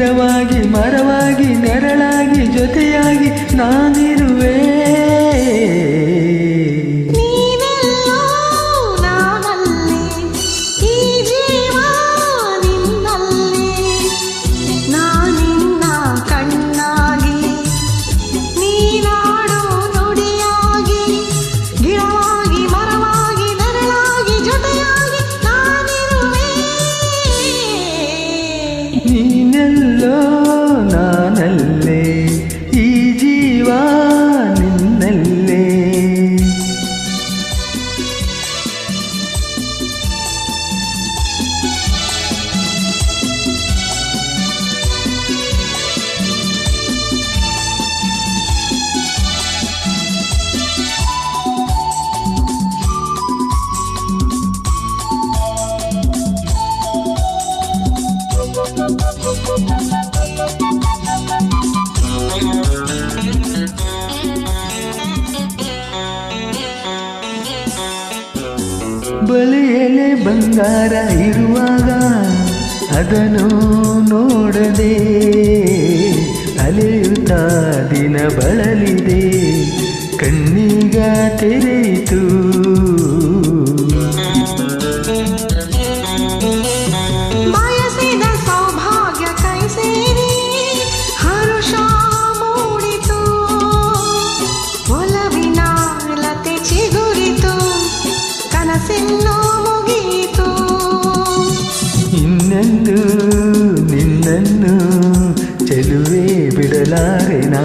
ಗಿಡವಾಗಿ ಮರವಾಗಿ ನೆರಳಾಗಿ ಜೊತೆಯಾಗಿ ನಾನಿರುವೆ. ನೀನೆಲ್ಲೋ ನಾನಲ್ಲೇ ಈ ಜೀವ ನಿನ್ನಲ್ಲೇ. ಬಳಿಯಲೆ ಬಂಗಾರ ಇರುವಾಗ ಅದನ್ನು ನೋಡದೆ ಅಲೆಯುತ್ತಾ ದಿನ ಬಳಲಿದೆ, ಕಣ್ಣೀಗ ತೆರೆಯಿತು. ಇನ್ನೆಂದು ನಿನ್ನನ್ನು ಚೆಲುವೆ ಬಿಡಲಾರೆನಾ.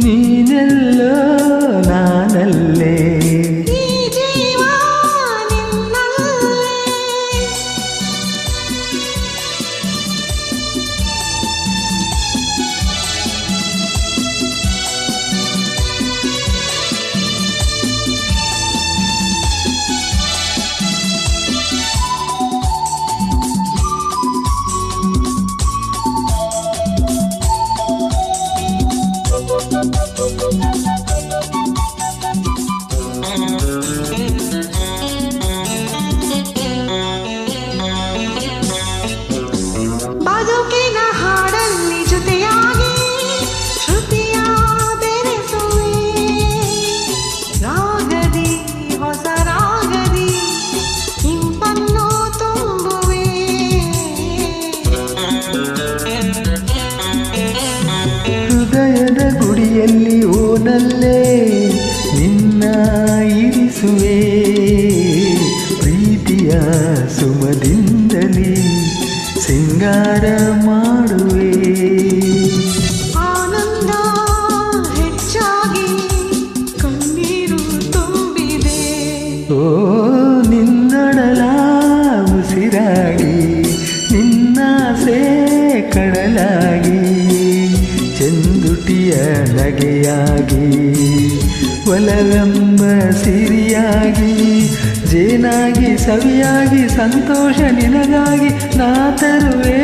ನೀನೆಲ್ಲೋ ನಾನಲ್ಲೇ ಈ ಜೀವ ನಿನ್ನಲ್ಲೇ. ಬದುಕಿನ ಹಾಡಲ್ಲಿ ಜೊತೆಯಾಗಿ ಶ್ರುತಿಯ ಬೆರೆಸುವೆ, ರಾಗದಿ ಹೊಸ ರಾಗದಿ ಇಂಪನ್ನು ತುಂಬುವೆ. ಹೃದಯದ ಗುಡಿಯಲ್ಲಿ ಓನಲ್ಲೇ ನಿನ್ನ ಇರಿಸುವೆ, ಪ್ರೀತಿಯ ಸುಮದಿಂದಲೇ ಸಿಂಗಾರ ಮಾಡುವೆ. ಆನಂದ ಹೆಚ್ಚಾಗಿ ಕಣ್ಣೀರು ತುಂಬಿದೆ, ಓ ನಿನ್ನೊಡಲ ಉಸಿರಾಗಿ ನಿನ್ನಾಸೆ ಕಡಲಾಗಿ ಚೆಂದುಟಿಯ ನಗೆಯಾಗಿ ಒಲವೆಂಬ ಸಿರಿಯಾಗಿ ಜೇನಾಗಿ ಸವಿಯಾಗಿ ಸಂತೋಷ ನಿನಗಾಗಿ ನಾ ತರುವೆ.